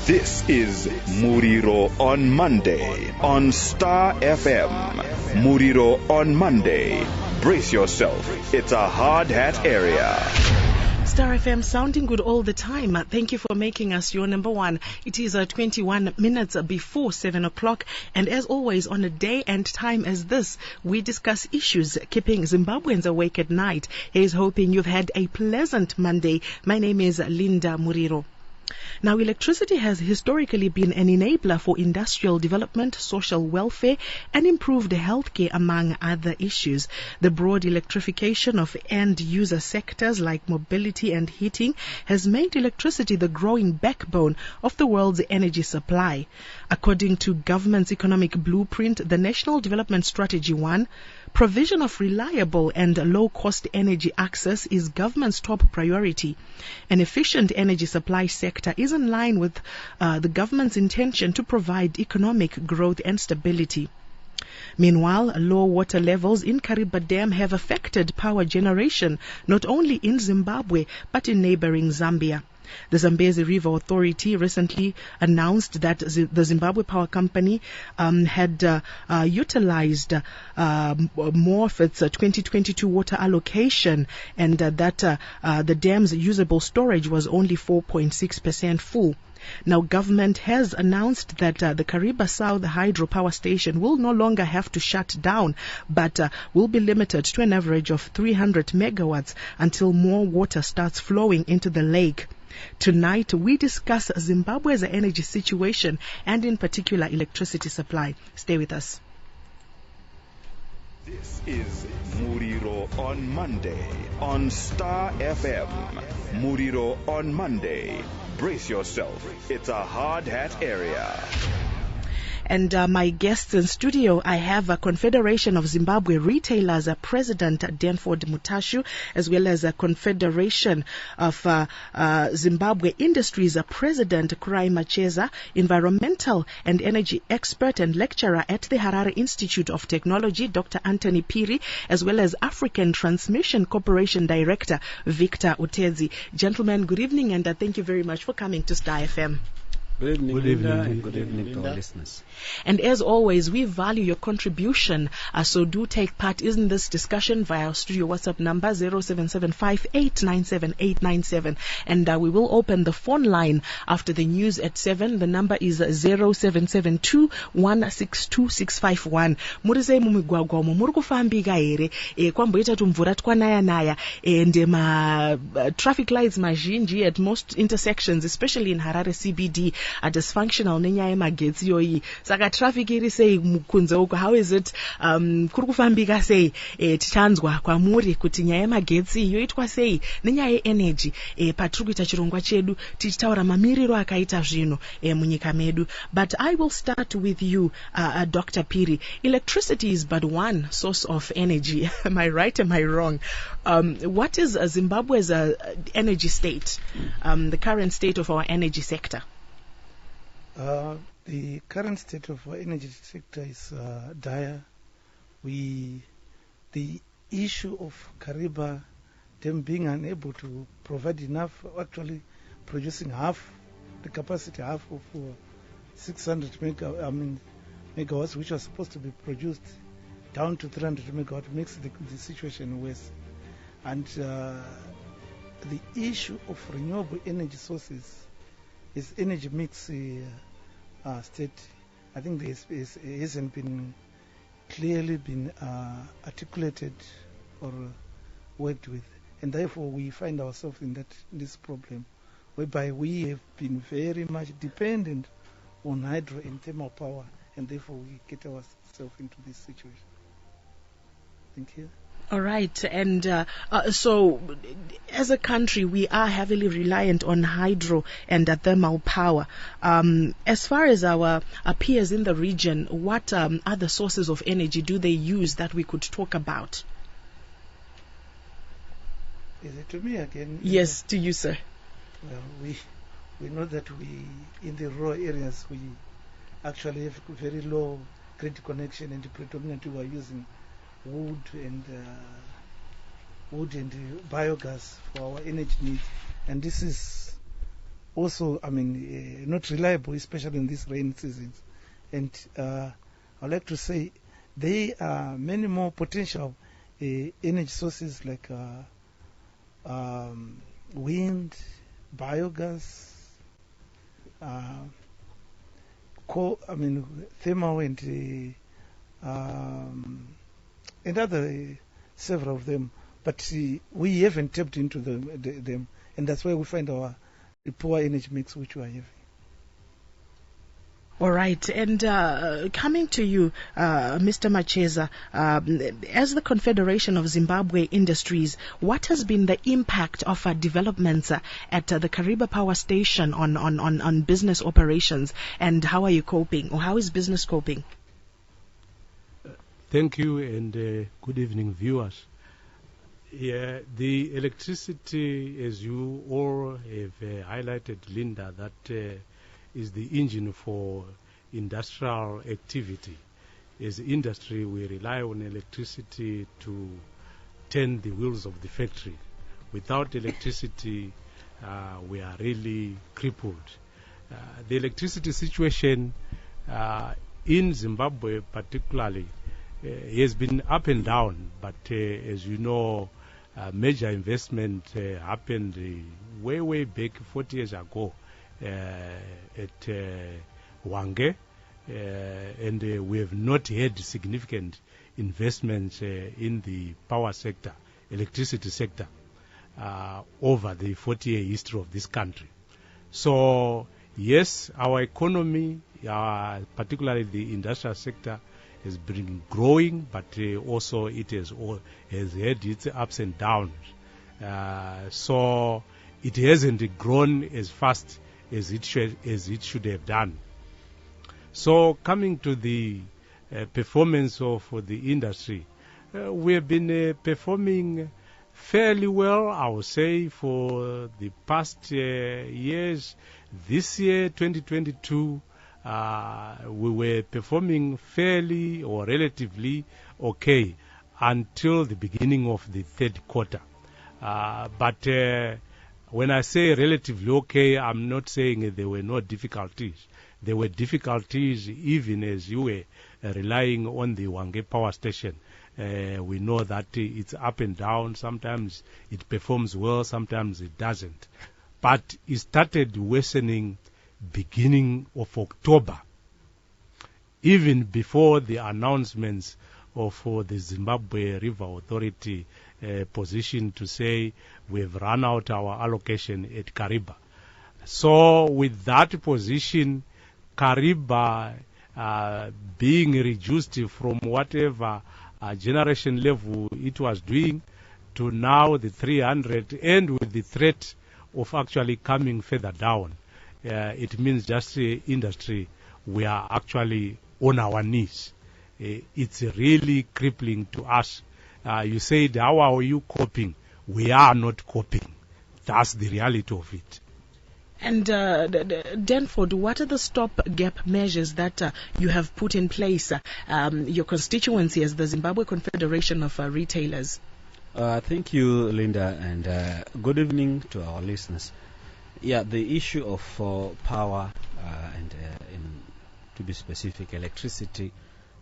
This is Muriro on Monday on Star FM. Muriro on Monday. Brace yourself. It's a hard hat area. Star FM sounding good all the time. Thank you for making us your number one. It is 21 minutes before 7 o'clock. And as always, on a day and time as this, we discuss issues keeping Zimbabweans awake at night. Here's hoping you've had a pleasant Monday. My name is Linda Muriro. Now, electricity has historically been an enabler for industrial development, social welfare, and improved healthcare, among other issues. The broad electrification of end-user sectors like mobility and heating has made electricity the growing backbone of the world's energy supply. According to government's economic blueprint, the National Development Strategy 1, provision of reliable and low-cost energy access is government's top priority. An efficient energy supply sector is in line with the government's intention to provide economic growth and stability. Meanwhile, low water levels in Kariba Dam have affected power generation not only in Zimbabwe but in neighboring Zambia. The Zambezi River Authority recently announced that the Zimbabwe Power Company had utilized more of its 2022 water allocation, and that the dam's usable storage was only 4.6% full. Now, government has announced that the Kariba South hydropower station will no longer have to shut down, but will be limited to an average of 300 megawatts until more water starts flowing into the lake. Tonight, we discuss Zimbabwe's energy situation and in particular electricity supply. Stay with us. This is Muriro on Monday on Star FM. Muriro on Monday. Brace yourself. It's a hard hat area. And my guests in studio, I have a Confederation of Zimbabwe Retailers President Denford Mutashu, as well as a Confederation of Zimbabwe Industries President Kurai Macheza, environmental and energy expert and lecturer at the Harare Institute of Technology, Dr. Anthony Phiri, as well as African Transmission Corporation Director Victor Utezi. Gentlemen, good evening, and thank you very much for coming to Star FM. Good evening, Linda, and good evening to our listeners. And as always, we value your contribution, so do take part in this discussion via our studio WhatsApp number 0775897897, and we will open the phone line after the news at 7. The number is 0772162651. Murise mumigwagwa muri kufambika here kwamboita tumvura twanaya and traffic lights mazhinji at most intersections, especially in Harare CBD, are dysfunctional nenyaya yemagetsi yoyi. Saka traffic iri sei mukunze uko, how is it kuri kufambika sei tichanzwa kwamuri kuti nyaya yemagetsi yoitwa sei nenyaya yenergy patiri kuita chirongwa chedu tichitaura mamiriro akaita zvino munyika medu. But I will start with you, Dr. Phiri. Electricity is but one source of energy. Am I right? Am I wrong? What is Zimbabwe's energy state, the current state of our energy sector? The current state of our energy sector is dire. The issue of Kariba Dam being unable to provide enough, actually producing half the capacity, half of 600 megawatts, which was supposed to be produced down to 300 megawatts, makes the situation worse. And the issue of renewable energy sources is energy mix state. I think this hasn't been clearly been articulated or worked with, and therefore we find ourselves in this problem, whereby we have been very much dependent on hydro and thermal power, and therefore we get ourselves into this situation. Thank you. All right. And so as a country, we are heavily reliant on hydro and thermal power. As far as our peers in the region, what other sources of energy do they use that we could talk about? Is it to me again? Yes, to you, sir. Well, we know that in the rural areas, we actually have very low grid connection, and predominantly we are using wood and biogas for our energy needs, and this is also, not reliable, especially in these rainy seasons. And I'd like to say there are many more potential energy sources like wind, biogas, thermal and other several of them. But we haven't tapped into them, and that's why we find our poor energy mix which we are having. All right, and coming to you, Mr. Macheza, as the Confederation of Zimbabwe Industries, what has been the impact of developments at the Kariba Power Station on business operations, and how are you coping, or how is business coping? Thank you, and good evening, viewers. Yeah, the electricity, as you all have highlighted, Linda, that is the engine for industrial activity. As industry, we rely on electricity to turn the wheels of the factory. Without electricity, we are really crippled. The electricity situation in Zimbabwe particularly has been up and down, but as you know, major investment happened way back 40 years ago at Wange, and we have not had significant investments in the power sector, electricity sector, over the 40-year history of this country. So yes, our economy, particularly the industrial sector, has been growing, but also it has had its ups and downs. So it hasn't grown as fast as it should have done. So coming to the performance of the industry, we have been performing fairly well, I would say, for the past years. This year, 2022, we were performing fairly or relatively okay until the beginning of the third quarter. But when I say relatively okay, I'm not saying there were no difficulties. There were difficulties even as you were relying on the Wange power station. We know that it's up and down. Sometimes it performs well, sometimes it doesn't. But it started worsening beginning of October, even before the announcements of the Zimbabwe River Authority position to say we've run out our allocation at Kariba. So with that position, Kariba being reduced from whatever generation level it was doing to now the 300, and with the threat of actually coming further down, it means just industry, we are actually on our knees. It's really crippling to us. You said, how are you coping? We are not coping. That's the reality of it. And Denford, what are the stop-gap measures that you have put in place, your constituency as the Zimbabwe Confederation of Retailers? Thank you, Linda, and good evening to our listeners. Yeah, the issue of power and, to be specific, electricity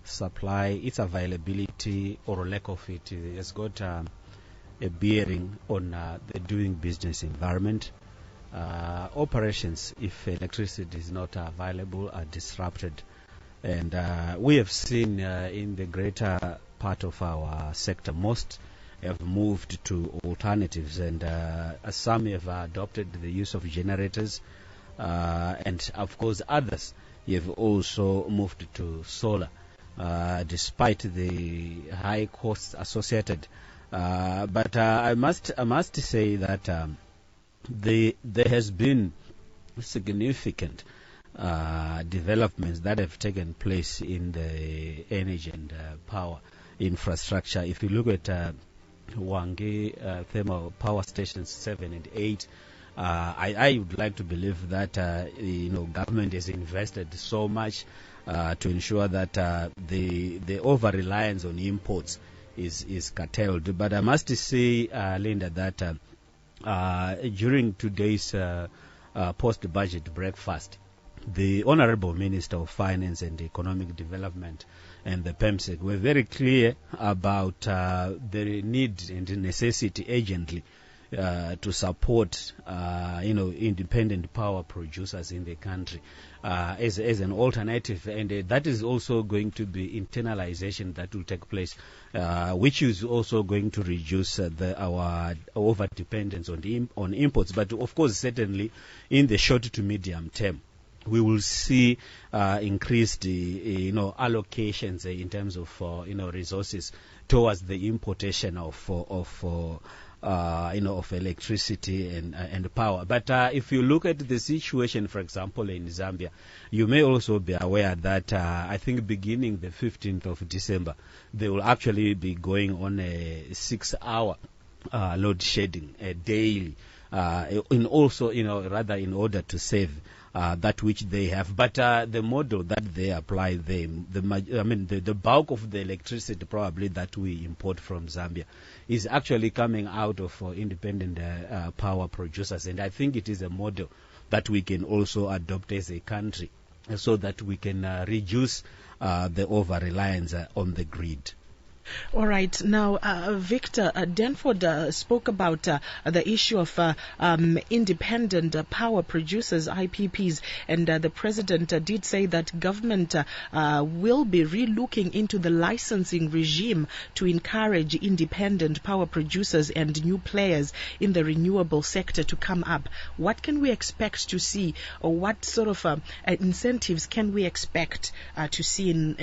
supply, its availability or lack of it has got a bearing on the doing business environment. Operations, if electricity is not available, are disrupted. And we have seen in the greater part of our sector, most have moved to alternatives, and some have adopted the use of generators, and of course others have also moved to solar, despite the high costs associated. But I must say that there has been significant developments that have taken place in the energy and power infrastructure. If you look at Wange thermal power stations 7 and 8, I would like to believe that government has invested so much to ensure that the over reliance on imports is curtailed. But I must say, Linda, that during today's post-budget breakfast, the Honorable Minister of Finance and Economic Development and the PEMSEC were very clear about the need and necessity urgently to support, independent power producers in the country as an alternative, and that is also going to be internalization that will take place, which is also going to reduce our over dependence on imports. But of course, certainly in the short to medium term, we will see increased, allocations in terms of, resources towards the importation of electricity and power. But if you look at the situation, for example, in Zambia, you may also be aware that I think beginning the 15th of December, they will actually be going on a 6-hour load shedding daily, in order to save that which they have. But the model that they apply, the bulk of the electricity probably that we import from Zambia is actually coming out of independent power producers, and I think it is a model that we can also adopt as a country so that we can reduce the over-reliance on the grid. All right. Now, Victor, Denford spoke about the issue of independent power producers, IPPs, and the president did say that government will be relooking into the licensing regime to encourage independent power producers and new players in the renewable sector to come up. What can we expect to see, or what sort of incentives can we expect to see in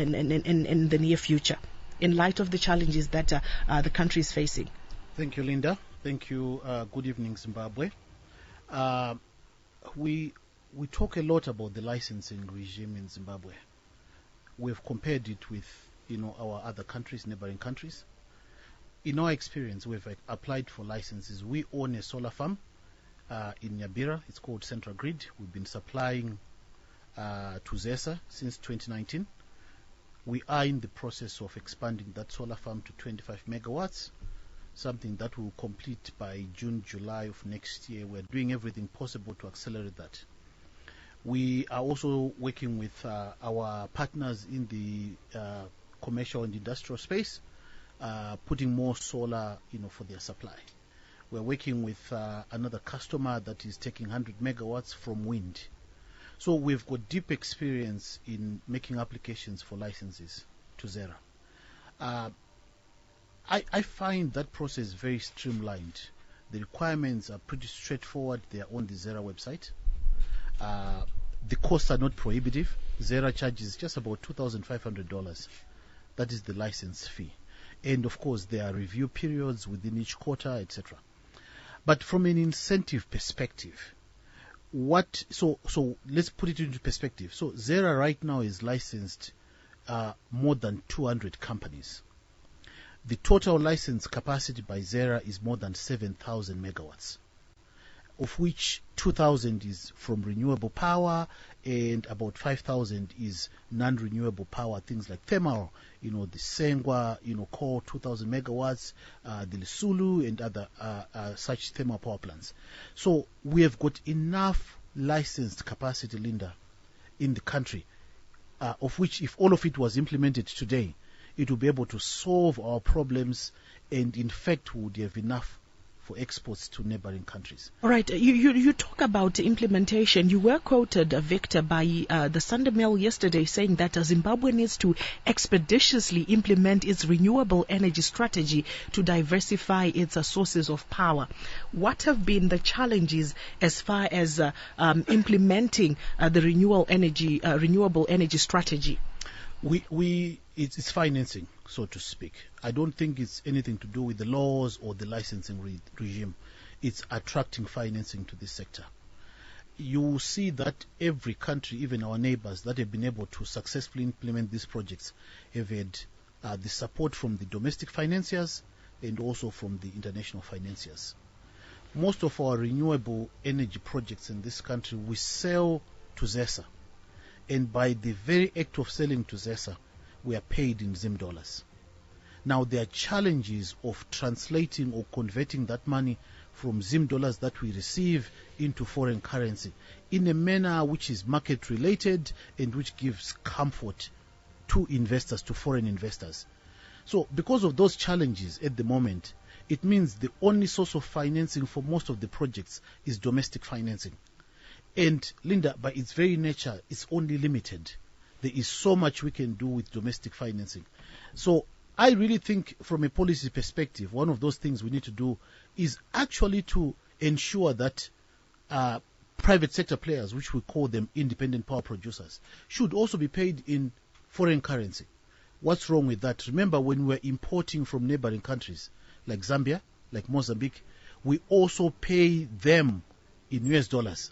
the near future, in light of the challenges that the country is facing? Thank you, Linda. Thank you. Good evening, Zimbabwe. We talk a lot about the licensing regime in Zimbabwe. We've compared it with, our other countries, neighboring countries. In our experience, we've applied for licenses. We own a solar farm in Nyabira. It's called Central Grid. We've been supplying to ZESA since 2019. We are in the process of expanding that solar farm to 25 megawatts, something that will complete by June, July of next year. We're doing everything possible to accelerate that. We are also working with our partners in the commercial and industrial space, putting more solar, for their supply. We're working with another customer that is taking 100 megawatts from wind. So we've got deep experience in making applications for licenses to ZERA. I find that process very streamlined. The requirements are pretty straightforward. They are on the ZERA website. The costs are not prohibitive. ZERA charges just about $2,500. That is the license fee. And of course, there are review periods within each quarter, etc. But from an incentive perspective, so let's put it into perspective. So ZERA right now is licensed more than 200 companies. The total license capacity by ZERA is more than 7,000 megawatts, of which 2,000 is from renewable power and about 5,000 is non-renewable power, things like thermal, the Sengwa, core 2,000 megawatts, the Lisulu and other such thermal power plants. So we have got enough licensed capacity, Linda, in the country, of which if all of it was implemented today, it will be able to solve our problems, and in fact would have enough for exports to neighboring countries. All right. You talk about implementation. You were quoted, Victor, by the Sunday Mail yesterday saying that Zimbabwe needs to expeditiously implement its renewable energy strategy to diversify its sources of power. What have been the challenges as far as implementing the renewable energy strategy? It's financing, so to speak. I don't think it's anything to do with the laws or the licensing regime. It's attracting financing to this sector. You will see that every country, even our neighbors that have been able to successfully implement these projects, have had the support from the domestic financiers and also from the international financiers. Most of our renewable energy projects in this country, we sell to ZESA. And by the very act of selling to ZESA, we are paid in Zim dollars. Now, there are challenges of translating or converting that money from Zim dollars that we receive into foreign currency in a manner which is market related and which gives comfort to investors, to foreign investors. So because of those challenges at the moment, it means the only source of financing for most of the projects is domestic financing. And Linda, by its very nature, it's only limited. There is so much we can do with domestic financing. So I really think from a policy perspective, one of those things we need to do is actually to ensure that private sector players, which we call them independent power producers, should also be paid in foreign currency. What's wrong with that? Remember, when we're importing from neighboring countries like Zambia, like Mozambique, we also pay them in US dollars.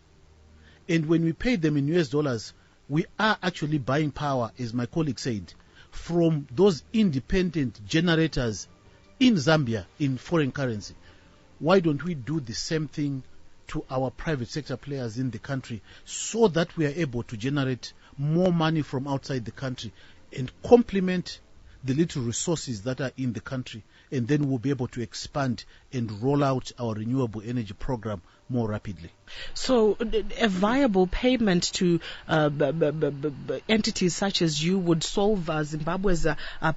And when we pay them in US dollars, we are actually buying power, as my colleague said, from those independent generators in Zambia in foreign currency. Why don't we do the same thing to our private sector players in the country so that we are able to generate more money from outside the country and complement the little resources that are in the country, and then we'll be able to expand and roll out our renewable energy program more rapidly. So a viable payment to entities such as you would solve Zimbabwe's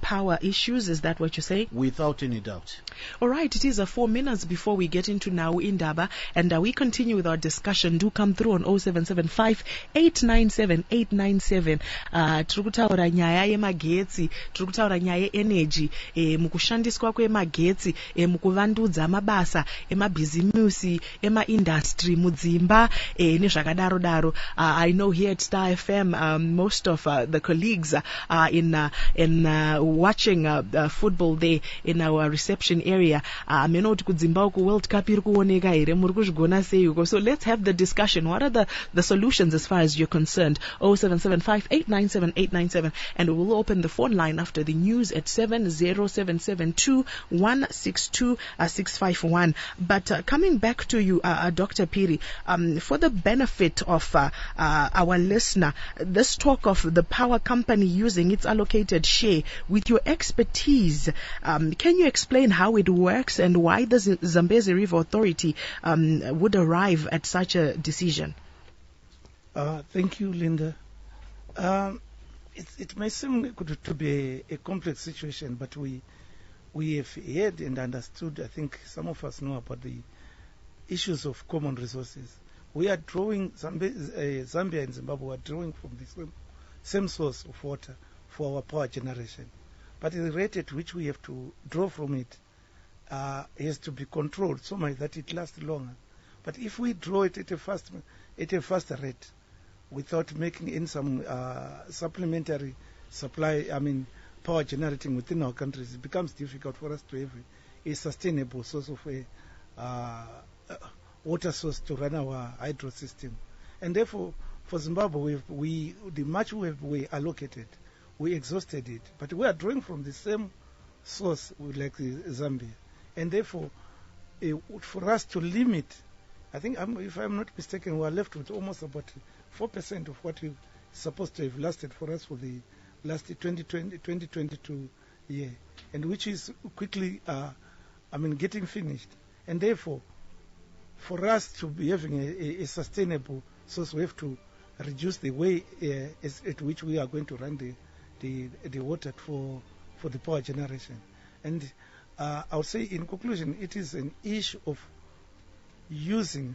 power issues, is that what you say? Without any doubt. All right, it is 4 minutes before we get into Now Indaba, and we continue with our discussion. Do come through on 0775 897 897. Turikutaura nyaya yemagetsi, turikutaura nyaya yenergy, mukushandiswa kwemagetsi, mukuvandudza mabasa emabhizimusi, ema-industry mudzimba nezvakadaro daro. I know here at Star FM most of the colleagues are in watching football there in our reception area. Menoti kudzimba uku World Cup iri kuoneka here, muri kuzvigona sei uko? So let's have the discussion. What are the solutions as far as you're concerned? 0775 897 897, and we will open the phone line after the news at 70772 162 651. But coming back to you, Dr. Phiri, for the benefit of our listener, this talk of the power company using its allocated share, with your expertise, can you explain how it works and why the Zambezi River Authority would arrive at such a decision? Thank you, Linda. It may seem to be a complex situation, but we have heard and understood. I think some of us know about the issues of common resources. We are drawing, Zambia and Zimbabwe are drawing from the same source of water for our power generation. But the rate at which we have to draw from it has to be controlled so much that it lasts longer. But if we draw it at a faster rate, without making in some supplementary supply, power generating within our countries, it becomes difficult for us to have a sustainable source of water source to run our hydro system. And therefore, for Zimbabwe, the much we allocated, we exhausted it. But we are drawing from the same source like Zambia. And therefore, for us to limit, I think, if I'm not mistaken, we are left with almost about 4% of what is supposed to have lasted for us for the last 2022 year, and which is quickly, getting finished. And therefore, for us to be having a sustainable source, we have to reduce the way at which we are going to run the water for the power generation. And I would say, in conclusion, it is an issue of using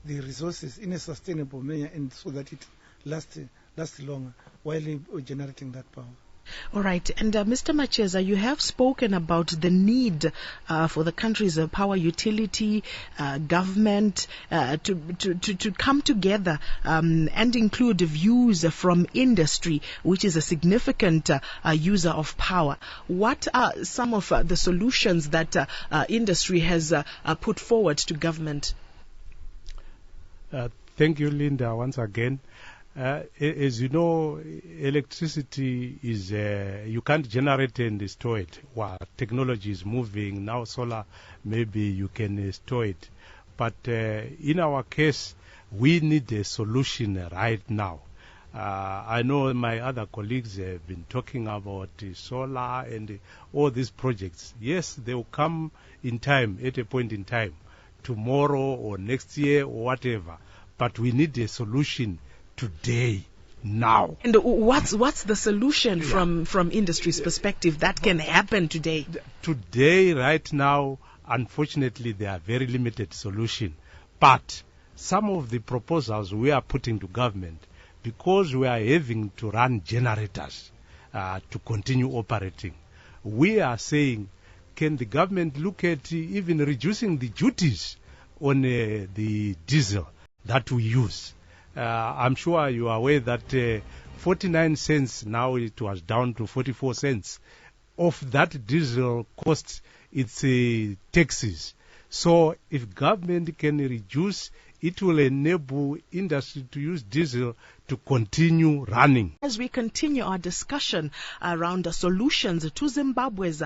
the resources in a sustainable manner, and so that it lasts longer while generating that power. All right. And Mr. Macheza, you have spoken about the need for the country's power utility, government, to come together and include views from industry, which is a significant user of power. What are some of the solutions that industry has put forward to government? Thank you, Linda, once again. As you know, electricity is, you can't generate and store it. Well, technology is moving. Now solar, maybe you can store it. But in our case, we need a solution right now. I know my other colleagues have been talking about solar and all these projects. Yes, they will come in time, at a point in time, tomorrow or next year or whatever. But we need a solution today, now. And what's the solution from industry's perspective that can happen today? Today, right now, unfortunately, there are very limited solutions. But some of the proposals we are putting to government, because we are having to run generators to continue operating, we are saying, can the government look at even reducing the duties on the diesel that we use? I'm sure you are aware that 49 cents, now it was down to 44 cents. Of that diesel cost, it's taxes. So if government can reduce, it will enable industry to use diesel to continue running. As we continue our discussion around the solutions to Zimbabwe's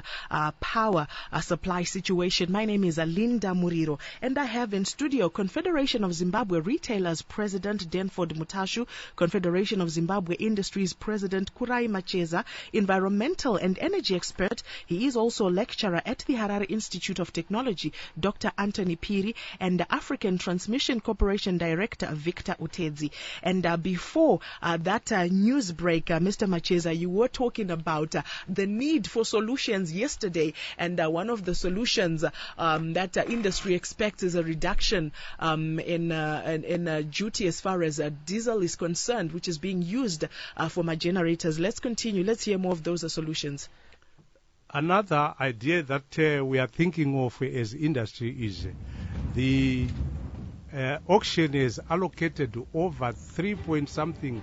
power supply situation, my name is Linda Muriro, and I have in studio Confederation of Zimbabwe Retailers President Denford Mutashu, Confederation of Zimbabwe Industries President Kurai Macheza, environmental and energy expert. He is also a lecturer at the Harare Institute of Technology, Dr. Anthony Phiri, and the African Transmission Corporation Director Victor Utedzi. And before that news break, Mr. Macheza, you were talking about the need for solutions yesterday, and one of the solutions that industry expects is a reduction in duty as far as diesel is concerned, which is being used for my generators. Let's continue. Let's hear more of those solutions. Another idea that we are thinking of as industry is the auction has allocated over 3-point-something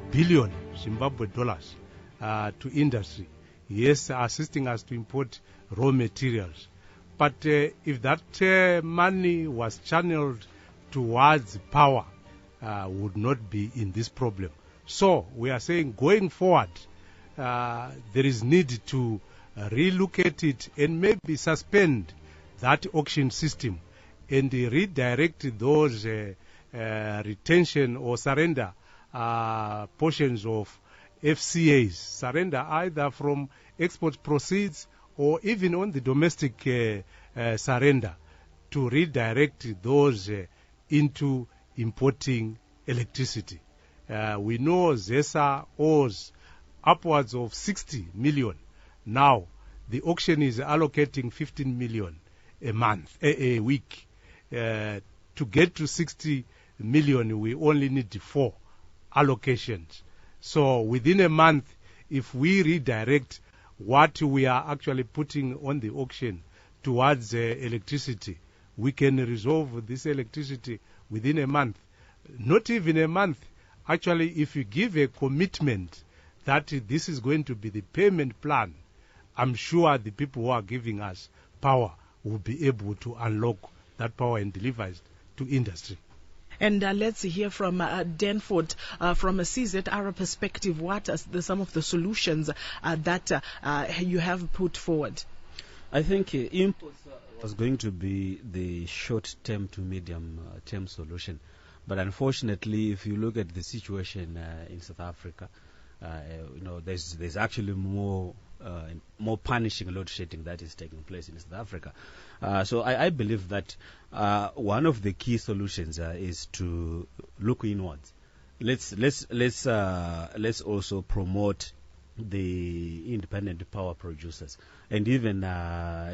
billion Zimbabwe dollars to industry. Yes, assisting us to import raw materials. But if that money was channeled towards power, would not be in this problem. So we are saying going forward, there is need to relook at it and maybe suspend that auction system and redirect those retention or surrender portions of FCAs, surrender either from export proceeds or even on the domestic surrender, to redirect those into importing electricity. We know ZESA owes upwards of 60 million. Now, the auction is allocating 15 million a month, a week. To get to 60 million, we only need 4 allocations. So within a month, if we redirect what we are actually putting on the auction towards electricity, we can resolve this electricity within a month. Not even a month. Actually, if you give a commitment that this is going to be the payment plan, I'm sure the people who are giving us power will be able to unlock that power and deliver it to industry. And let's hear from Denford, from a CZR perspective, what are some of the solutions that you have put forward? I think imports was going to be the short-term to medium-term solution. But unfortunately, if you look at the situation in South Africa, there's actually more punishing load shedding that is taking place in South Africa. So I believe that one of the key solutions is to look inwards. Let's also promote the independent power producers and even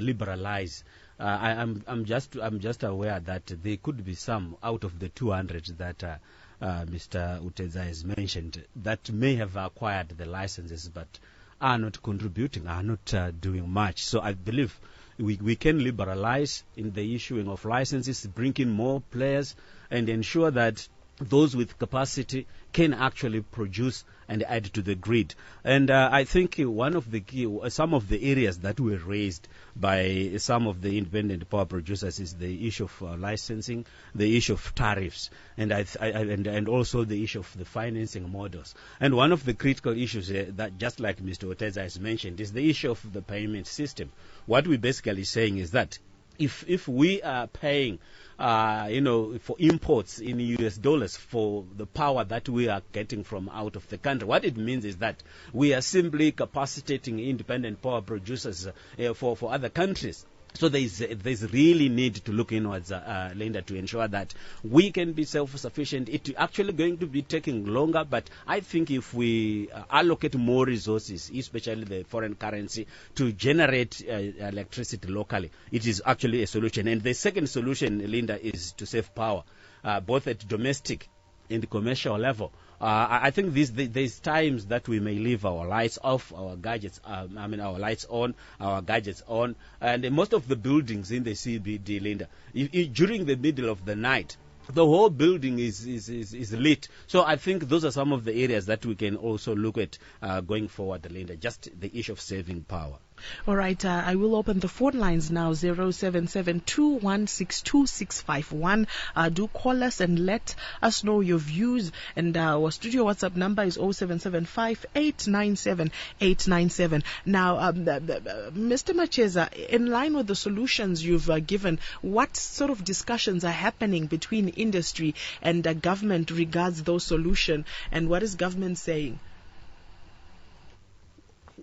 liberalize. I'm just aware that there could be some out of the 200 that Mr. Utedza has mentioned that may have acquired the licenses but are not contributing, are not doing much. So I believe we can liberalize in the issuing of licenses, bring in more players, and ensure that those with capacity can actually produce and add to the grid. And I think one of the key, some of the areas that were raised by some of the independent power producers is the issue of licensing, the issue of tariffs, and and also the issue of the financing models. And one of the critical issues that, just like Mr. Utedza has mentioned, is the issue of the payment system. What we're basically saying is that if we are paying for imports in US dollars for the power that we are getting from out of the country, what it means is that we are simply capacitating independent power producers for other countries. So there's really need to look inwards, Linda, to ensure that we can be self-sufficient. It's actually going to be taking longer, but I think if we allocate more resources, especially the foreign currency, to generate electricity locally, it is actually a solution. And the second solution, Linda, is to save power, both at domestic and the commercial level. I think there's times that we may leave our lights off, our gadgets, our lights on, our gadgets on, and most of the buildings in the CBD, Linda, during the middle of the night, the whole building is lit. So I think those are some of the areas that we can also look at going forward, Linda, just the issue of saving power. All right, I will open the phone lines now, 0772162651. Do call us and let us know your views. And our studio WhatsApp number is 0775897897. Now, Mr. Macheza, in line with the solutions you've given, what sort of discussions are happening between industry and government regards those solutions? And what is government saying?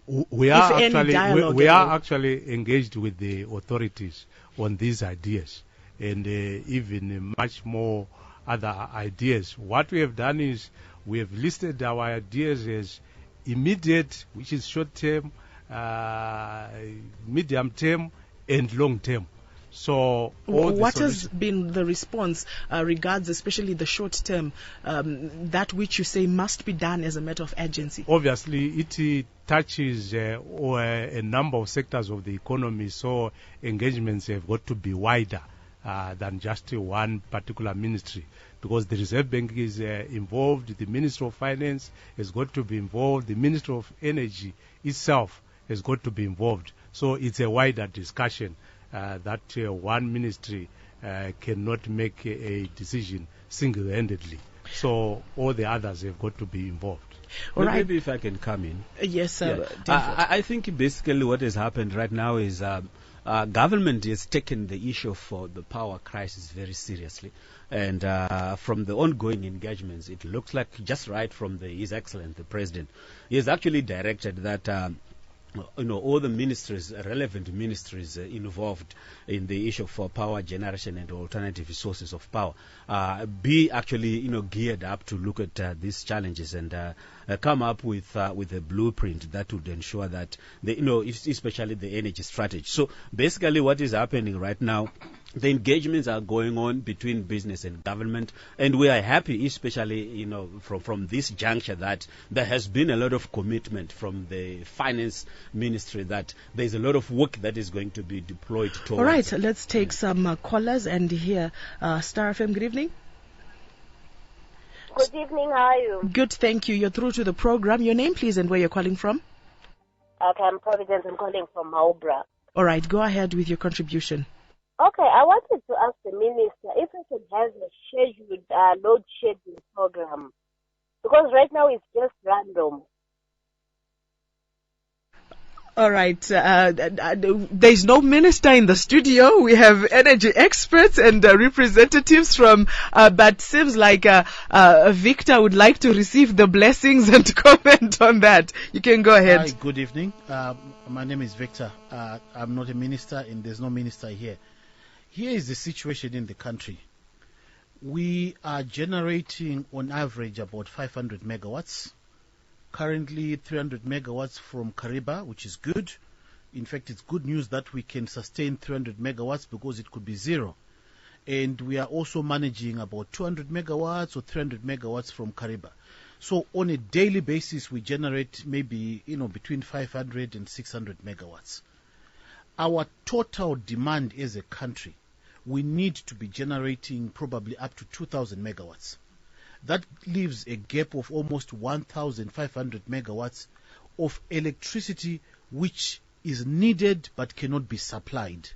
We are actually engaged with the authorities on these ideas and even much more other ideas. What we have done is we have listed our ideas as immediate, which is short term, medium term, and long term. So what has been the response regards especially the short term, that which you say must be done as a matter of urgency? Obviously, it touches a number of sectors of the economy, so engagements have got to be wider than just one particular ministry, because the Reserve Bank is involved, the Minister of Finance has got to be involved, the Minister of Energy itself has got to be involved. So it's a wider discussion. That one ministry cannot make a decision single-handedly. So all the others have got to be involved. All right. Maybe if I can come in. Yes, sir. Yeah. I think basically what has happened right now is government has taken the issue of the power crisis very seriously. And from the ongoing engagements, it looks like just right from His Excellency, the President, he has actually directed that all the ministries, relevant ministries involved in the issue for power generation and alternative sources of power, be actually, geared up to look at these challenges and come up with a blueprint that would ensure that, especially the energy strategy. So basically what is happening right now, the engagements are going on between business and government, and we are happy, especially from this juncture, that there has been a lot of commitment from the finance ministry that there is a lot of work that is going to be deployed towards. All right, let's take some callers and hear Star FM. Good evening. Good evening. How are you? Good, thank you. You're through to the program. Your name, please, and where you're calling from. Okay, I'm Providence. I'm calling from Maubra. All right, go ahead with your contribution. Okay, I wanted to ask the minister if we can have a scheduled load shedding program, because right now it's just random. All right, there's no minister in the studio. We have energy experts and representatives from, but seems like Victor would like to receive the blessings and comment on that. You can go ahead. Hi, good evening. My name is Victor. I'm not a minister, and there's no minister here. Here is the situation in the country. We are generating on average about 500 megawatts. Currently 300 megawatts from Kariba, which is good. In fact, it's good news that we can sustain 300 megawatts because it could be zero. And we are also managing about 200 megawatts or 300 megawatts from Kariba. So on a daily basis, we generate maybe, between 500 and 600 megawatts. Our total demand as a country, we need to be generating probably up to 2,000 megawatts. That leaves a gap of almost 1,500 megawatts of electricity which is needed but cannot be supplied.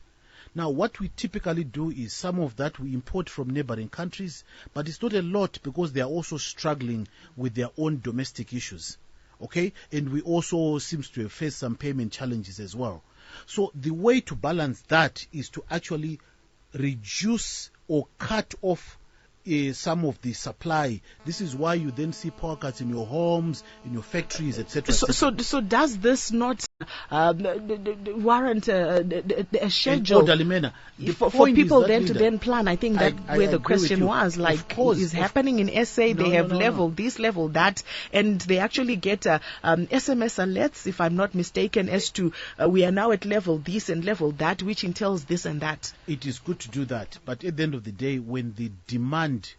Now, what we typically do is some of that we import from neighboring countries, but it's not a lot because they are also struggling with their own domestic issues. Okay? And we also seems to have faced some payment challenges as well. So the way to balance that is to actually reduce or cut off some of the supply. This is why you then see power cuts in your homes, in your factories, etc. So does this not warrant a schedule orderly manner. The for point is people that, then to Linda, then plan. I think that I where the agree with question you. was, Of like, course, is happening in SA. They have level this, level that, and they actually get SMS alerts, if I'm not mistaken, as to we are now at level this and level that, which entails this and that. It is good to do that, but at the end of the day, when the demand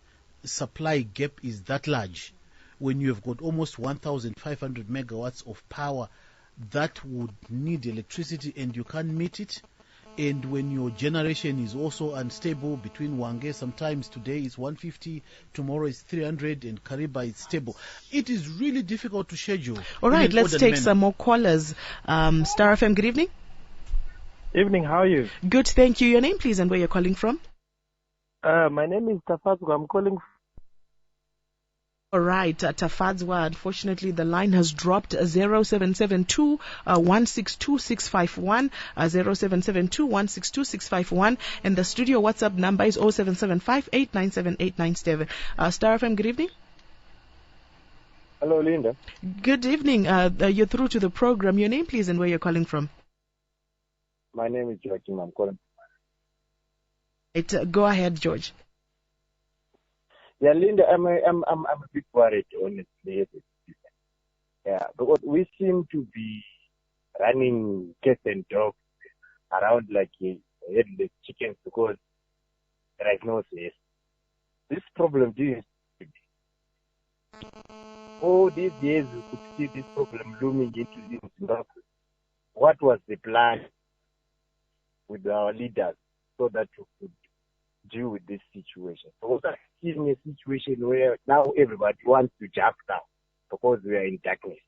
supply gap is that large, when you have got almost 1,500 megawatts of power that would need electricity and you can't meet it, and when your generation is also unstable between Wange, sometimes today is 150, tomorrow is 300, and Kariba is stable, it is really difficult to schedule. All right, let's take some more callers. Star FM, good evening. Evening, how are you? Good, thank you. Your name, please, and where you're calling from? My name is Tafazwa. I'm calling. All right, Tafadzwa, unfortunately the line has dropped. 0772 162 651, 0772 162 651, and the studio WhatsApp number is 0775 897 897. Star FM, good evening. Hello, Linda. Good evening. You're through to the program. Your name, please, and where you're calling from? My name is Joachim. I'm calling. Go ahead, George. Yeah, Linda, I'm a bit worried, honestly. Yeah, because we seem to be running cats and dogs around like headless chickens because there is no space. This problem didn't. All these years we could see this problem looming into Zimbabwe. What was the plan with our leaders so that we could deal with this situation? Because I'm in a situation where now everybody wants to jump now because we are in darkness.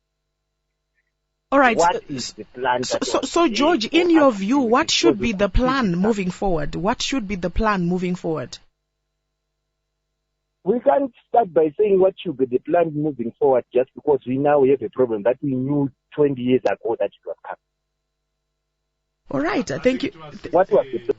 All right. What is the plan? So George, in your view, what should be the plan moving forward? What should be the plan moving forward? We can't start by saying what should be the plan moving forward just because we now have a problem that we knew 20 years ago that it was coming. All right, thank you. What was the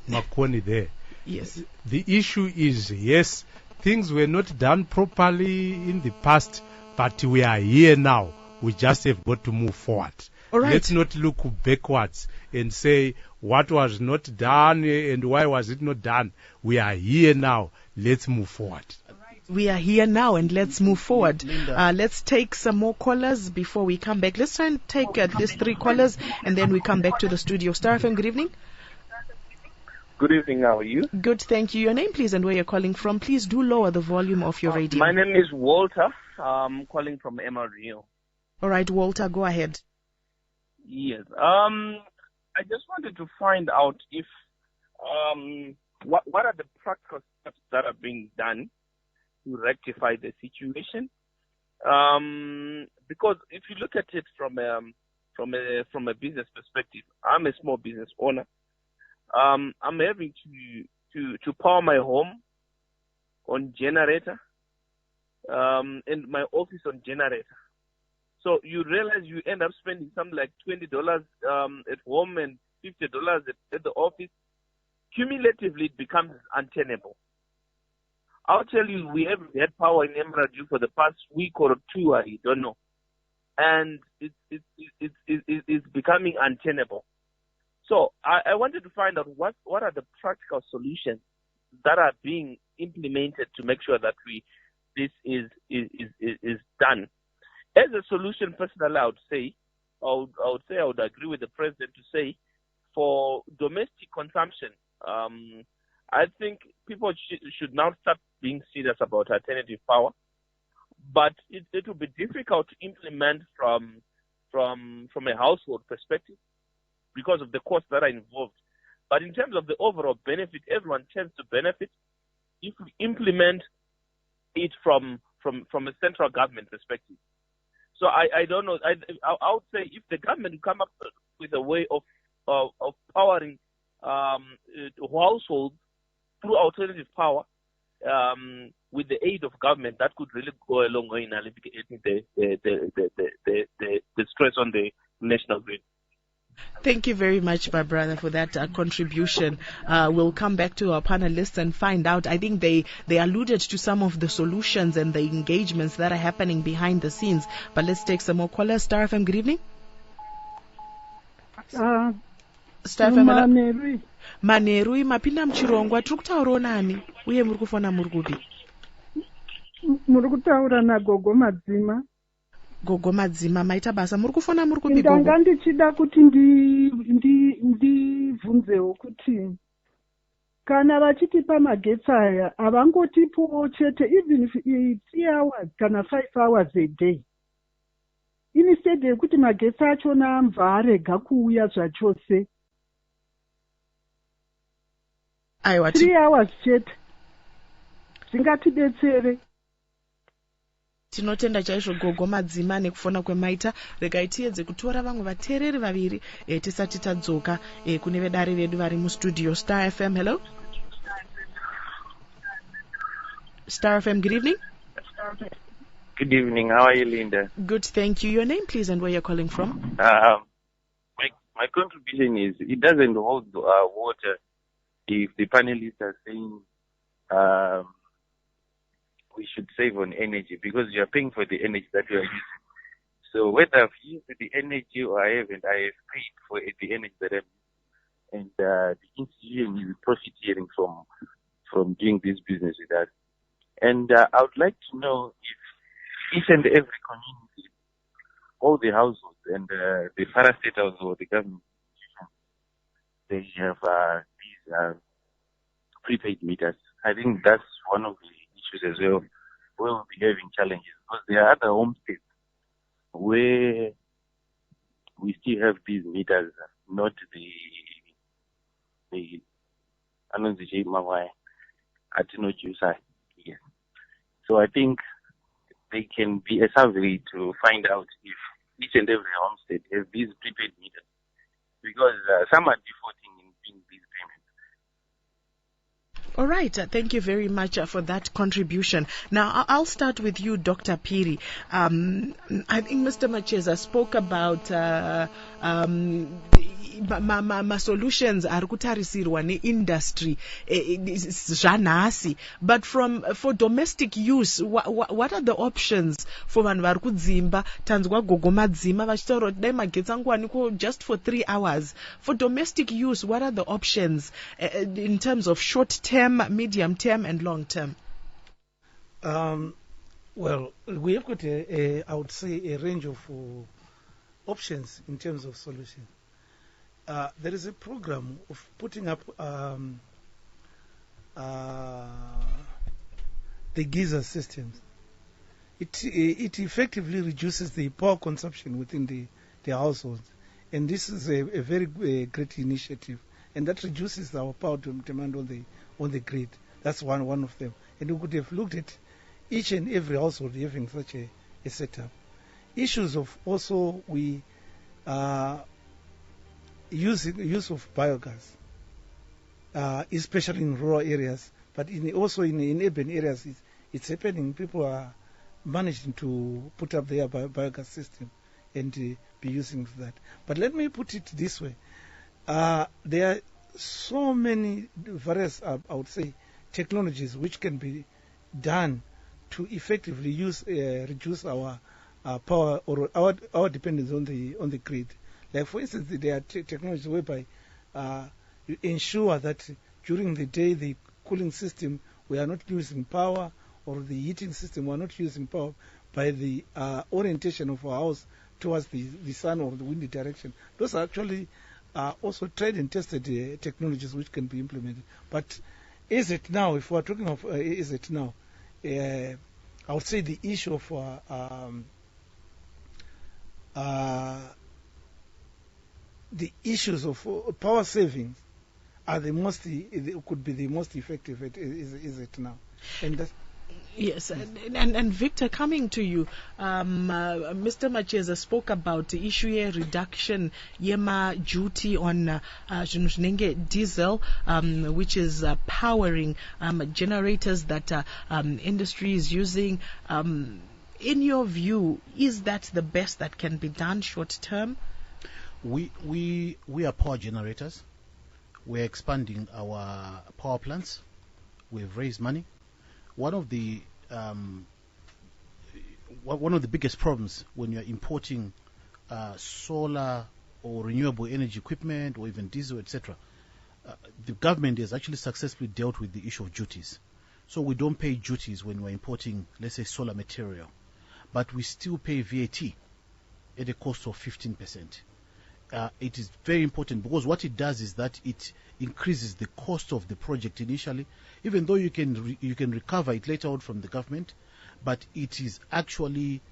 Makoni there? Yes. The issue is, yes, things were not done properly in the past, but we are here now. We just have got to move forward. All right. Let's not look backwards and say what was not done and why was it not done. We are here now. Let's move forward. We are here now and let's move forward. Let's take some more callers before we come back. Let's try and take at least 3 callers and then we come back to the studio. Star FM, good evening. Good evening, how are you? Good, thank you. Your name, please, and where you're calling from. Please do lower the volume of your radio. My name is Walter. I'm calling from Muriro. All right, Walter, go ahead. Yes. I just wanted to find out if what are the practical steps that are being done to rectify the situation? Because if you look at it from a business perspective, I'm a small business owner. I'm having to power my home on generator, and my office on generator. So you realize you end up spending something like $20 at home and $50 at the office. Cumulatively, it becomes untenable. I'll tell you, we haven't had power in Emradu for the past week or 2, I don't know. And it's becoming untenable. So I wanted to find out what are the practical solutions that are being implemented to make sure that this is done. As a solution, personally, I would agree with the president to say, for domestic consumption, I think people should now start being serious about alternative power. But it will be difficult to implement from a household perspective because of the costs that are involved. But in terms of the overall benefit, everyone tends to benefit if we implement it from a central government perspective. So I don't know. I would say if the government come up with a way of powering households through alternative power with the aid of government, that could really go a long way in alleviating the stress on the national grid. Thank you very much, my brother, for that contribution. We'll come back to our panelists and find out. I think they alluded to some of the solutions and the engagements that are happening behind the scenes. But let's take some more callers. Star FM, good evening. Star FM, hello? Manerui. Manerui, mapinda mchirongwa, tiri kutaurawo nani? Uye muri kufona muri kupi? Muri kutaura naGogo Madzima. Gogo Madzima, maita basa. Muri kufona muri kupi, Gogo? Ndanga ndichida kuti ndibvunzewo kuti kana vachitipa magetsi aya havangotipowo chete even if 3 hours kana 5 hours a day. Instead yekuti magetsi achona amva arega kuuya zvachose. 3 hours chete zvingatidetsere. Tinotenda chaizvo Gogo Madzima nekufona kwemaita. Regai tiedze kutora vamwe vateereri vaviri tisati tadzoka kune vedare vedu vari mustudio. Star FM, hello? Star FM, good evening. Good evening. How are you, Linda? Good, thank you. Your name, please, and where you're calling from? My contribution is it doesn't hold water if the panelists are saying we should save on energy because you are paying for the energy that you are using. So whether I've used the energy or I haven't, I have paid for the energy that I'm using. And the institution is profiteering from doing this business with us. And I would like to know if each and every community, all the households and the parastatals or the government institutions, they have these prepaid meters. I think that's one of the issues as well where we'll be having challenges because there are other homesteads where we still have these meters, not the Anonzi Mawai Atino Jusai. Yes. So I think they can be a survey to find out if each and every homestead has these prepaid meters because some are defaulting in paying these payments. All right, thank you very much for that contribution. Now, I'll start with you, Dr. Phiri. I think Mr. Macheza spoke about solutions ari kutarisirwa neindustry zvanhasi, but for domestic use, what are the options for vanhu vari kudzimba? Tanzwa Gogo Madzima vachitaura kuti dai magetsi angu just for 3 hours. For domestic use, what are the options in terms of short term, medium term and long term? Well, we have got I would say a range of options in terms of solution. There is a program of putting up the geyser systems. It effectively reduces the power consumption within the households, and this is a very great initiative, and that reduces our power demand on the grid. That's one of them, and we could have looked at each and every household having such a setup. Issues of also use of biogas, especially in rural areas, but also in urban areas, it's happening. People are managing to put up their biogas system and be using that. But let me put it this way. There are so many various, I would say, technologies which can be done to effectively reduce our power or our dependence on the grid. Like for instance, there are technologies whereby you ensure that during the day the cooling system we are not using power, or the heating system we are not using power by the orientation of our house towards the sun or the windy direction. Those are actually also tried and tested technologies which can be implemented. But is it now, if we are talking of is it now, I would say the issue of the issues of power savings are could be the most effective. Is it now? And that's, yes, and Victor, coming to you, Mr. Macheza spoke about the issue here, reduction yema duty on diesel, which is powering generators that industry is using. In your view, is that the best that can be done short term? We are power generators. We're expanding our power plants. We've raised money. One of the biggest problems when you're importing solar or renewable energy equipment or even diesel, etc., the government has actually successfully dealt with the issue of duties. So we don't pay duties when we're importing, let's say, solar material, but we still pay VAT at a cost of 15%. It is very important because what it does is that it increases the cost of the project initially, even though you can recover it later on from the government, but it is actually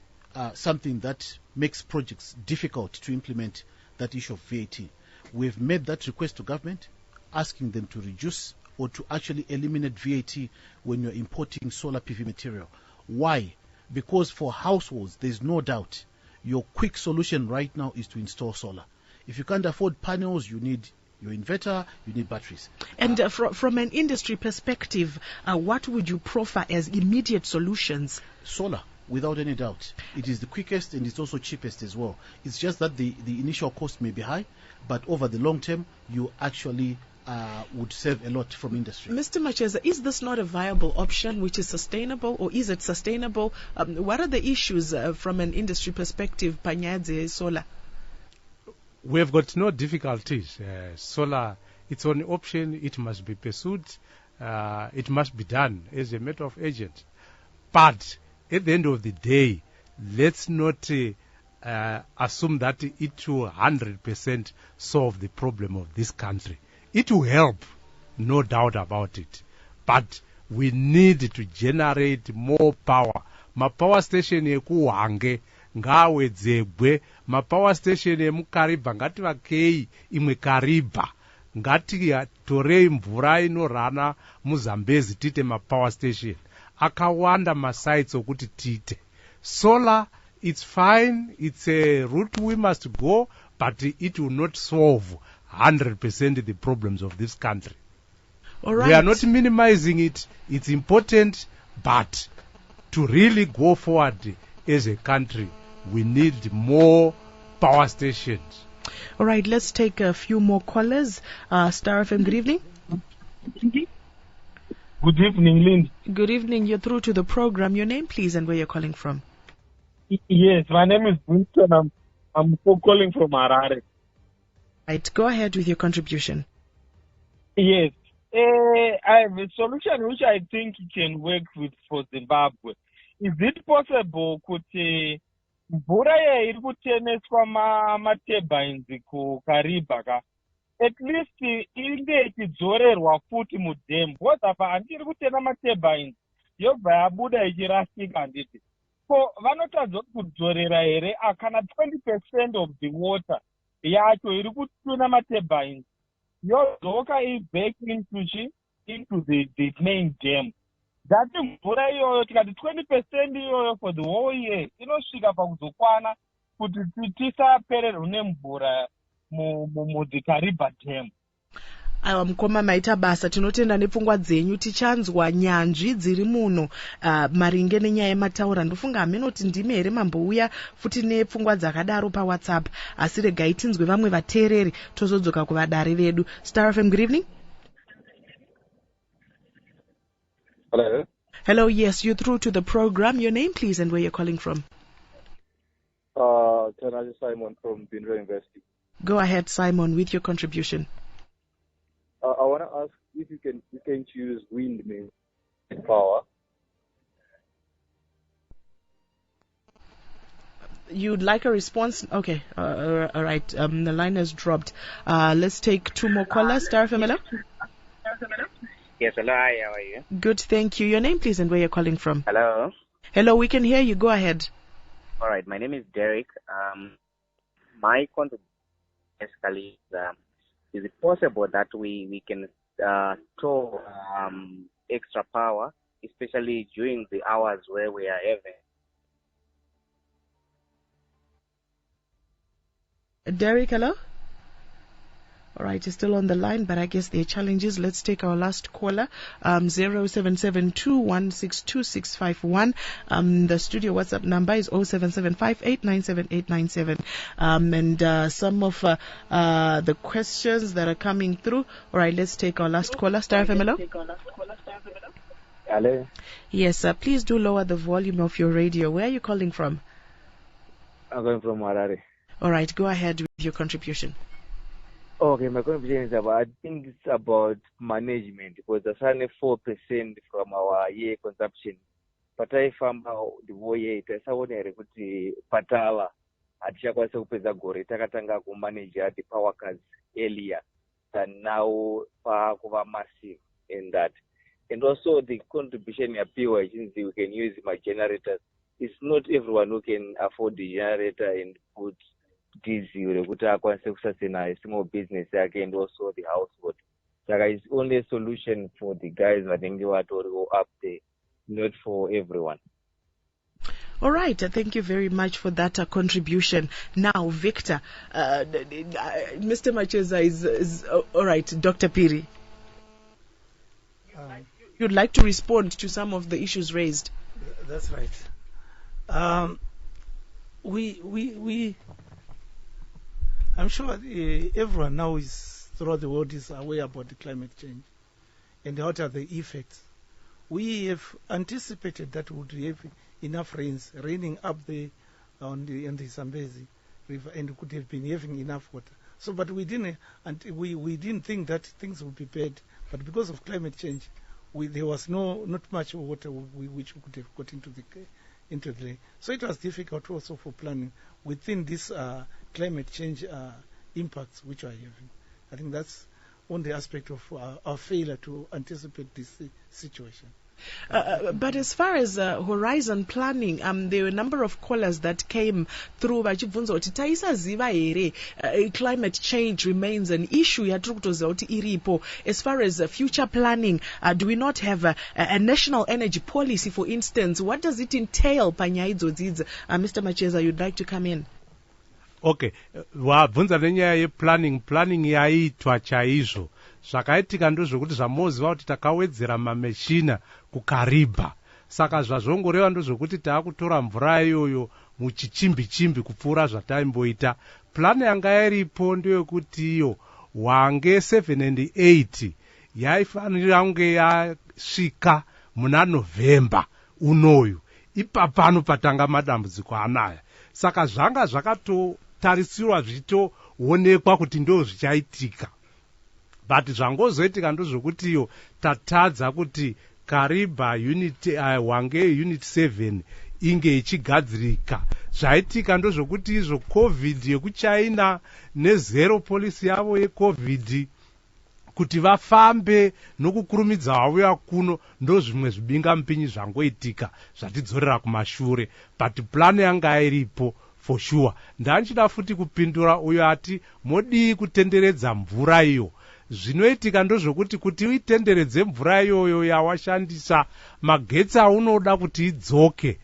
something that makes projects difficult to implement that issue of VAT. We've made that request to government, asking them to reduce or to actually eliminate VAT when you're importing solar PV material. Why? Because for households, there's no doubt your quick solution right now is to install solar. If you can't afford panels, you need your inverter, you need batteries. And from an industry perspective, what would you proffer as immediate solutions? Solar, without any doubt. It is the quickest and it's also cheapest as well. It's just that the initial cost may be high, but over the long term, you actually would save a lot from industry. Mr. Macheza, is this not a viable option which is sustainable, or is it sustainable? What are the issues from an industry perspective, Panyadze, solar? We have got no difficulties. Solar, it's an option. It must be pursued. It must be done as a matter of urgent. But at the end of the day, let's not assume that it will 100% solve the problem of this country. It will help, no doubt about it. But we need to generate more power. Ma power station ekuhange ngawedzegwe, ma power station emukariba ngativakei imwe kariba, ngatitorei mvura inorana muzambezi tite ma power station akawanda masites okuti tite. Solar, it's fine, it's a route we must go, but it will not solve 100% the problems of this country. All right. We are not minimizing it. It's important, but to really go forward as a country, we need more power stations. All right, let's take a few more callers. Star FM, good evening. Good evening, Lynn. Good evening. You're through to the program. Your name, please, and where you're calling from. Yes, my name is Winston. I'm calling from Harare. Right, go ahead with your contribution. Yes. I have a solution which I think can work with for Zimbabwe. Is it possible kuti mvura iri kuteneswa maturbines kuKariba at least inge ichidzorerwa futi mudhem, because apa handiri kutena maturbines yobva yabuda ichirasika handiti. So vanotadza kudzorera here kana 20% of the water yacho iri kutuna maturbines yodzoka back into the main dam. Dhati mvura iyoyo tikati 20% iyoyo for the whole year inosvika pakuzokwana kuti tisapererwa nemvura muDhikariba dam. Mukoma maita basa, tinotenda nepfungwa dzenyu, tichanzwa nyanzvi dziri muno maringe nenyaya yemataura. Ndofunga hamenoti ndime here mambouya futi nepfungwa dzakadaro paWhatsApp, asi regai tinzwe vamwe vateereri tozodzoka kuvadare vedu. Star FM, good evening. Hello. Hello, yes, you're through to the program. Your name, please, and where you're calling from. Simon from Muriro University. Go ahead, Simon, with your contribution. I want to ask if you can choose windmill power. You'd like a response? Okay, all right. The line has dropped. Let's take two more callers. Star FM, hello? Yes, hello. Hi, how are you? Good, thank you. Your name, please, and where you're calling from. Hello. Hello, we can hear you. Go ahead. All right, my name is Derek. My contribution basically is it possible that we can store extra power, especially during the hours where we are having? Derek, hello? All right, you're still on the line, but I guess there are challenges. Let's take our last caller, 0772162651. The studio WhatsApp number is 0775897897. And some of the questions that are coming through. All right, let's take our last caller. Star FM, hello? Hello. Yes, please do lower the volume of your radio. Where are you calling from? I'm calling from Harare. All right, go ahead with your contribution. Okay, my contribution is about, I think it's about management, because there's only 4% from our year consumption. Pataifamba the whole year, tasaonere kuti patala hatichakwanisa kupedza gore takatanga kumanage the power cuts earlier than now pakuva massive in that. And also the contribution yapiwa ichinzi we can use my generators. It's not everyone who can afford the generator and put diesel rekuti akwanise kusustain a small business yake and also the household. Saka it's only a solution for the guys vanenge vatoriwo up there, not for everyone. All right, thank you very much for that contribution. Now, Victor, Mr. Macheza is all right, Dr. Phiri. You'd like to respond to some of the issues raised. That's right. I'm sure everyone now throughout the world is aware about the climate change and what are the effects. We have anticipated that we would have enough rains raining up there on the Zambezi River, and could have been having enough water. So, but we didn't, and we didn't think that things would be bad. But because of climate change, there was not much water which we could have got into the. So it was difficult also for planning within this climate change impacts which are having. I think that's one the aspect of our failure to anticipate this situation. But as far as horizon planning, there were a number of callers that came through. Climate change remains an issue. As far as future planning, do we not have a national energy policy, for instance? What does it entail? Mr. Macheza, you'd like to come in? Okay, wabvunza nenyaya ye planning yaitwa chaizvo. Zvakaitika ndozvokuti zvamoziva kuti takawedzera mameshina kukaribha. Saka zvazvongoreva ndozvokuti taakutora mvura iyoyo muchichimbi kupfuura zvataimboita. Plan yanga iripo ndeyekuti iyo wange 7 and 8 yaifanira kunge yasvika muna November unoyu. Ipapano patanga madambudziko anaya. Saka zvanga zvakatotarisirwa zvitoonekwa kuti ndo zvichaitika. But zvangozoitika ndozvokuti iyo tatadza kuti Kariba wange unit 7 inge ichigadzirika. Zvaitika ndozvokuti izvo COVID yekuChina nezero policy yavo yeCovid kuti vafambe nokukurumidza vauya kuno ndozvimwe zvibinga mupinyi zvangoitika zvatidzorera kumashure. But plan yanga iripo for sure. Ndanchida futi kupindura uyo ati modii kutenderedza mvura iyo. Zvinoitika ndozvokuti kuti uitenderedze mvura iyoyo yawashandisa, magetsi aunoda kuti idzoke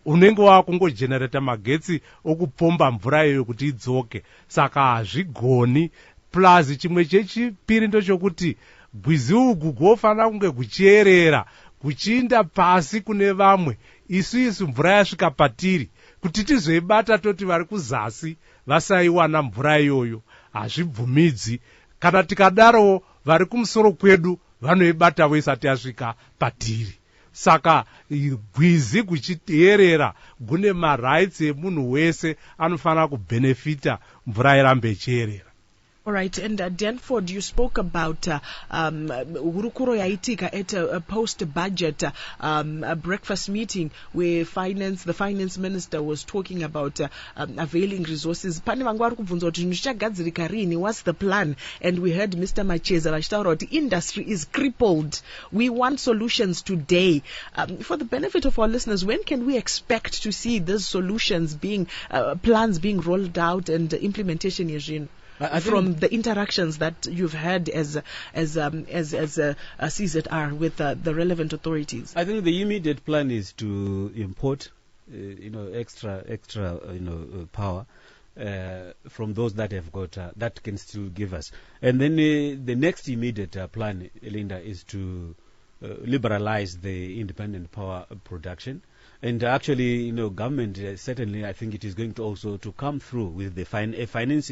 unenge wakungojenereta magetsi okupomba mvura iyoyo kuti idzoke. Saka hazvigoni. Plus chimwe chechipiri ndochokuti gwizi ugu gofanira kunge kuchierera kuchiinda pasi kune vamwe. Isu mvura yasvika patiri kuti tizoibata toti vari kuzasi vasaiwana mvura iyoyo. Hazvibvumidzi. Kana tikadaro vari kumusoro kwedu vanoibatawo isati yasvika patiri. Saka gwizi kuchierera gune marights emunhu wese anofanira kubenefita mvura irambe ichierera. All right, and Denford, you spoke about Hurukuro Yaitika at a post-budget a breakfast meeting where the finance minister was talking about availing resources. What's the plan? And we heard Mr. Macheza, the industry is crippled. We want solutions today. For the benefit of our listeners, when can we expect to see these solutions plans being rolled out and implementation, Eugene? From the interactions that you've had as CZR with the relevant authorities? I think the immediate plan is to import, extra, power from those that have got that can still give us. And then the next immediate plan, Linda, is to liberalize the independent power production. And actually, government certainly, I think it is going to also to come through with the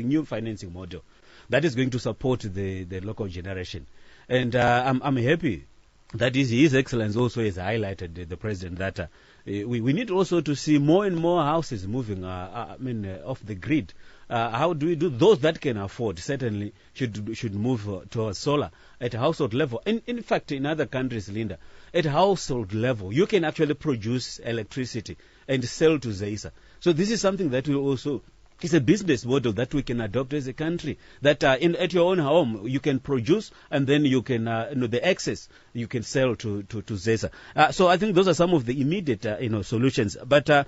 new financing model that is going to support the local generation. And I'm happy that His Excellency also has highlighted the President that We need also to see more and more houses moving, off the grid. How do we do? Those that can afford certainly should move towards solar at household level. In fact, in other countries, Linda, at household level, you can actually produce electricity and sell to ZESA. So this is something that will also. It's a business model that we can adopt as a country. That at your own home you can produce, and then you can the excess you can sell to ZESA. So I think those are some of the immediate solutions. But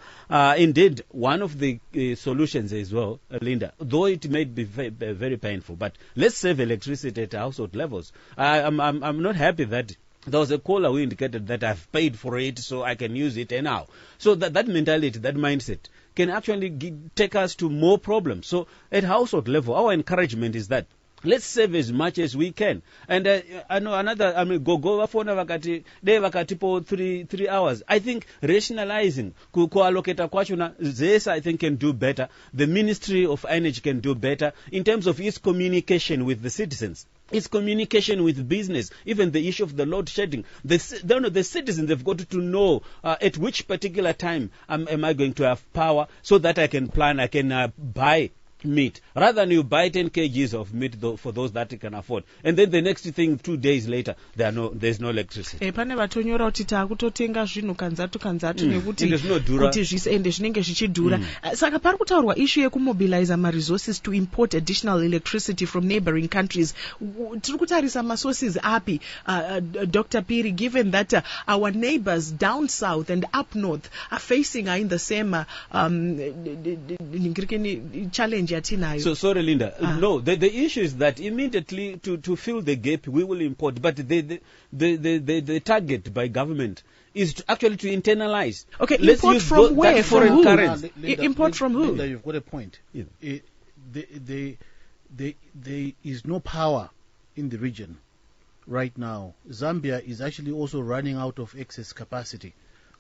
indeed, one of the solutions as well, Linda, though it may be very painful, but let's save electricity at household levels. I'm not happy that. There was a caller who indicated that I've paid for it, so I can use it anyhow. So that mentality, that mindset, can actually take us to more problems. So at household level, our encouragement is that let's save as much as we can. And I know go phone vakati day vakati po 3 hours. I think rationalizing kuallocate kwachona ZESA I think can do better. The Ministry of Energy can do better in terms of its communication with the citizens. It's communication with business, even the issue of the load shedding. The citizens, they've got to know at which particular time am I going to have power so that I can plan, I can buy meat, rather than you buy 10 kgs of meat for those that you can afford, and then the next thing 2 days later there's no electricity. Pane vatonyora kuti takutotenga zvinhu kanzatu nekuti zvise zvinenge zvichidhura. Saka pari kutaurwa issue yekumobilize resources to import additional electricity from neighboring countries. Tiri kutarisa masources api, Dr. Phiri, given that our neighbors down south and up north are facing in the same challenge. So sorry, Linda. No, the issue is that immediately to fill the gap we will import, but the target by government is to internalize. Okay, let's import from where? From who? Import from who? Linda, you've got a point. Yeah. There is no power in the region right now. Zambia is actually also running out of excess capacity.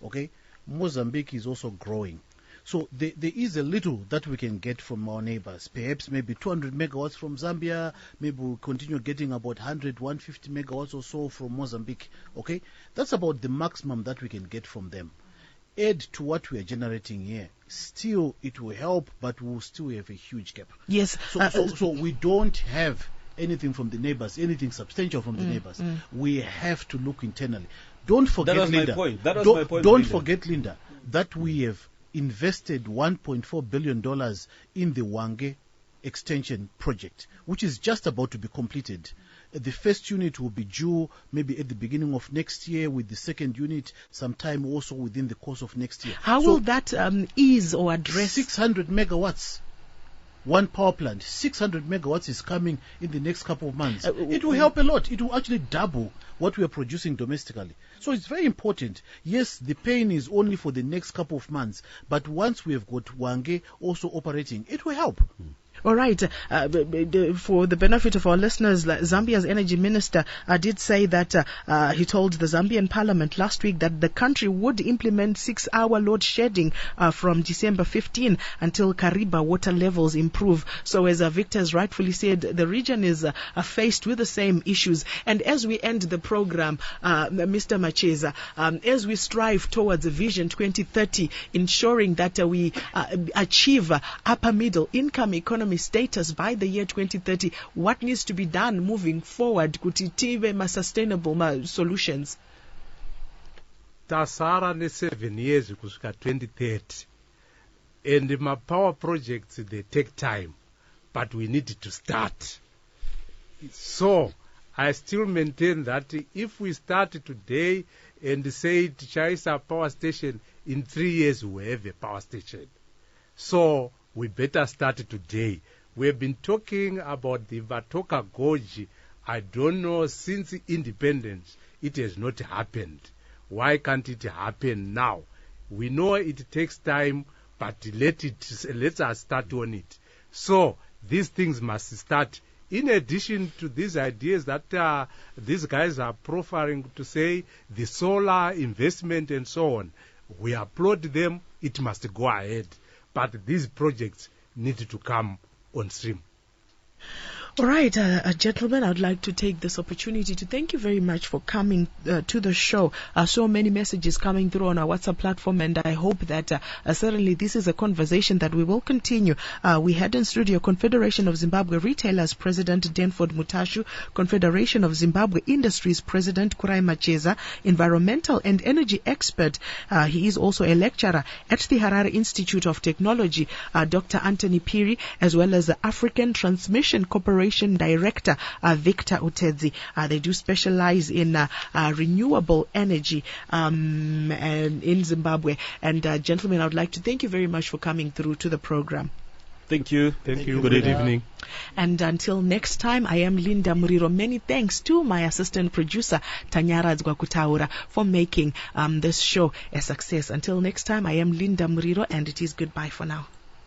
Okay, Mozambique is also growing. So there is a little that we can get from our neighbors. Perhaps maybe 200 megawatts from Zambia. Maybe we'll continue getting about 100, 150 megawatts or so from Mozambique. Okay, that's about the maximum that we can get from them. Add to what we are generating here. Still, it will help, but we'll still have a huge gap. Yes. So we don't have anything from the neighbors, anything substantial from the neighbors. We have to look internally. Don't forget, Linda. Don't forget, Linda, that we have invested $1.4 billion in the Hwange extension project, which is just about to be completed. The first unit will be due maybe at the beginning of next year, with the second unit sometime also within the course of next year. How will that ease or address? 600 megawatts. One power plant, 600 megawatts is coming in the next couple of months. It will help a lot. It will actually double what we are producing domestically. So it's very important. Yes, the pain is only for the next couple of months, but once we have got Hwange also operating, it will help. All right. For the benefit of our listeners, Zambia's energy minister did say that he told the Zambian parliament last week that the country would implement 6-hour load shedding from December 15 until Kariba water levels improve. So as Victor has rightfully said, the region is faced with the same issues. And as we end the program, Mr. Macheza, as we strive towards Vision 2030, ensuring that we achieve upper middle income economy status by the year 2030, what needs to be done moving forward kuti tive sustainable solutions? Tasara ne 7 years kusvika 2030, and my power projects, they take time, but we need to start. So I still maintain that if we start today and say Chaisa power station, in 3 years we have a power station. So we better start today. We have been talking about the Vatoka Gorge. I don't know, since independence, it has not happened. Why can't it happen now? We know it takes time, but let us start on it. So these things must start. In addition to these ideas that these guys are proffering to say, the solar investment and so on, we applaud them. It must go ahead. But these projects need to come on stream. All right, gentlemen, I'd like to take this opportunity to thank you very much for coming to the show. So many messages coming through on our WhatsApp platform, and I hope that certainly this is a conversation that we will continue. We had in studio Confederation of Zimbabwe Retailers President Denford Mutashu, Confederation of Zimbabwe Industries President Kurai Macheza, environmental and energy expert. He is also a lecturer at the Harare Institute of Technology, Dr. Anthony Phiri, as well as the African Transmission Corporation Director Victor Utedzi. They do specialize in renewable energy and in Zimbabwe. And gentlemen, I would like to thank you very much for coming through to the program. Thank you. Thank you. Good evening. And until next time, I am Linda Muriro. Many thanks to my assistant producer, Tanyara Dzwakutaura, for making this show a success. Until next time, I am Linda Muriro, and it is goodbye for now.